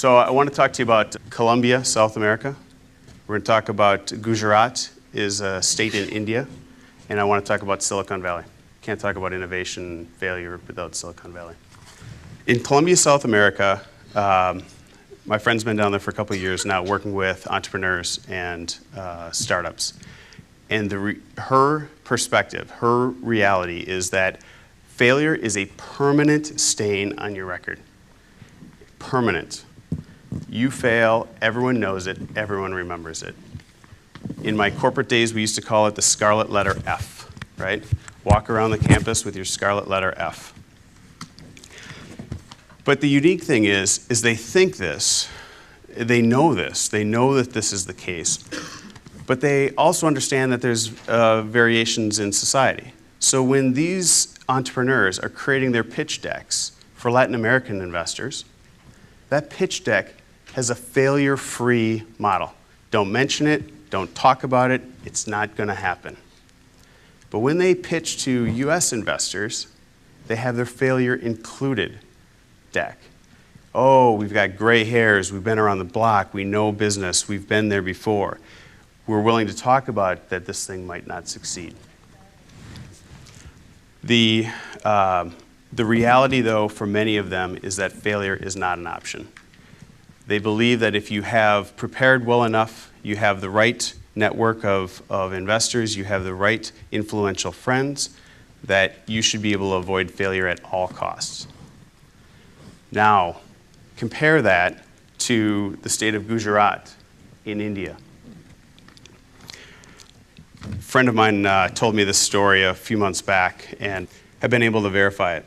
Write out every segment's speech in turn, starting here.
So I want to talk to you about Colombia, South America. We're going to talk about Gujarat is a state in India, and I want to talk about Silicon Valley. Can't talk about innovation and failure without Silicon Valley. In Colombia, South America, my friend's been down there for a couple of years now working with entrepreneurs and startups. And her perspective, her reality is that failure is a permanent stain on your record. Permanent. You fail, everyone knows it, everyone remembers it. In my corporate days, we used to call it the scarlet letter F, right? Walk around the campus with your scarlet letter F. But the unique thing is they think this, they know that this is the case, but they also understand that there's variations in society. So when these entrepreneurs are creating their pitch decks for Latin American investors, that pitch deck has a failure-free model. Don't mention it, don't talk about it, it's not going to happen. But when they pitch to US investors, they have their failure included deck. Oh, we've got gray hairs, we've been around the block, we know business, we've been there before. We're willing to talk about that this thing might not succeed. The reality, though, for many of them is that failure is not an option. They believe that if you have prepared well enough, you have the right network of investors, you have the right influential friends, that you should be able to avoid failure at all costs. Now, compare that to the state of Gujarat in India. A friend of mine told me this story a few months back, and have been able to verify it.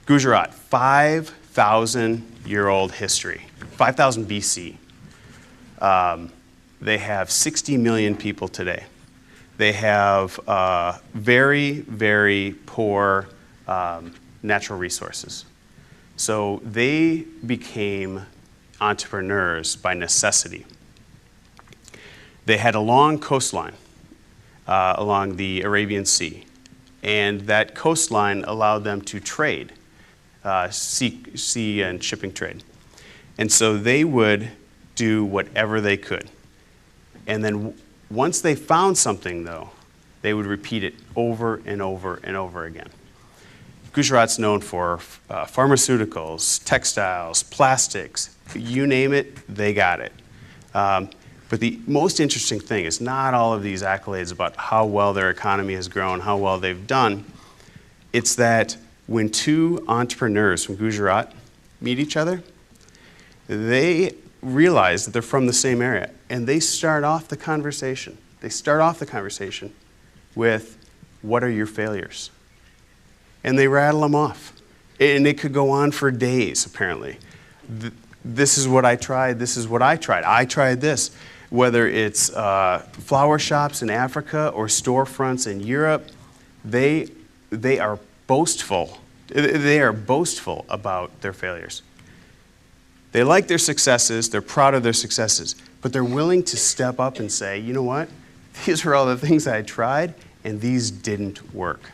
Gujarat, 5,000-year-old history, 5,000 BC. They have 60 million people today. They have very, very poor natural resources. So they became entrepreneurs by necessity. They had a long coastline along the Arabian Sea. And that coastline allowed them to trade, sea and shipping trade. And so they would do whatever they could. And then once they found something, though, they would repeat it over and over and over again. Gujarat's known for pharmaceuticals, textiles, plastics, you name it, they got it. But the most interesting thing is not all of these accolades about how well their economy has grown, how well they've done. It's that when two entrepreneurs from Gujarat meet each other, they realize that they're from the same area, and they start off the conversation. They start off the conversation with, what are your failures? And they rattle them off. And it could go on for days, apparently. This is what I tried, this is what I tried. I tried this. Whether it's flower shops in Africa or storefronts in Europe, they are boastful. They are boastful about their failures. They like their successes, they're proud of their successes, but they're willing to step up and say, you know what? These are all the things I tried, and these didn't work.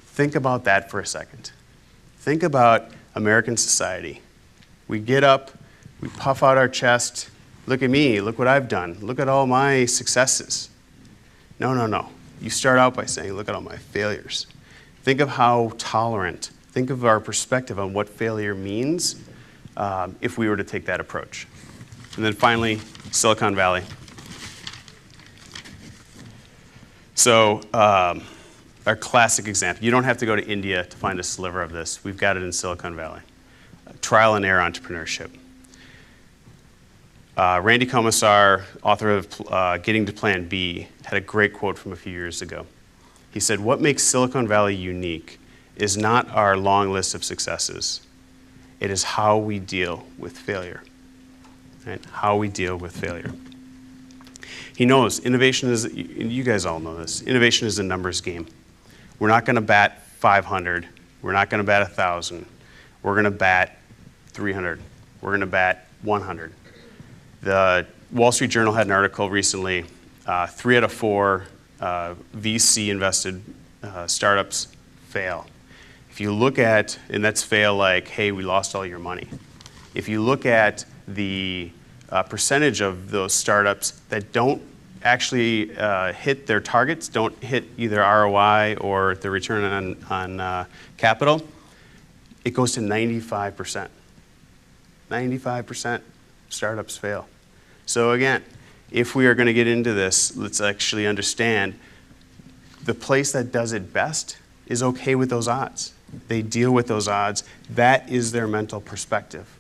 Think about that for a second. Think about American society. We get up, we puff out our chest, look at me, look what I've done, look at all my successes. No. You start out by saying, look at all my failures. Think of how tolerant, think of our perspective on what failure means if we were to take that approach. And then finally, Silicon Valley. So, our classic example. You don't have to go to India to find a sliver of this. We've got it in Silicon Valley. Trial and error entrepreneurship. Randy Komisar, author of Getting to Plan B, had a great quote from a few years ago. He said, what makes Silicon Valley unique is not our long list of successes. It is how we deal with failure. Right? How we deal with failure. He knows innovation is, you guys all know this, innovation is a numbers game. We're not going to bat 500. We're not going to bat 1,000. We're going to bat 300. We're going to bat 100. The Wall Street Journal had an article recently, 3 out of 4 VC-invested startups fail. If you look at, and that's fail like, hey, we lost all your money. if you look at the percentage of those startups that don't actually hit their targets, don't hit either ROI or the return on capital, it goes to 95%. 95% startups fail. So again, if we are going to get into this, let's actually understand the place that does it best is okay with those odds. They deal with those odds. That is their mental perspective.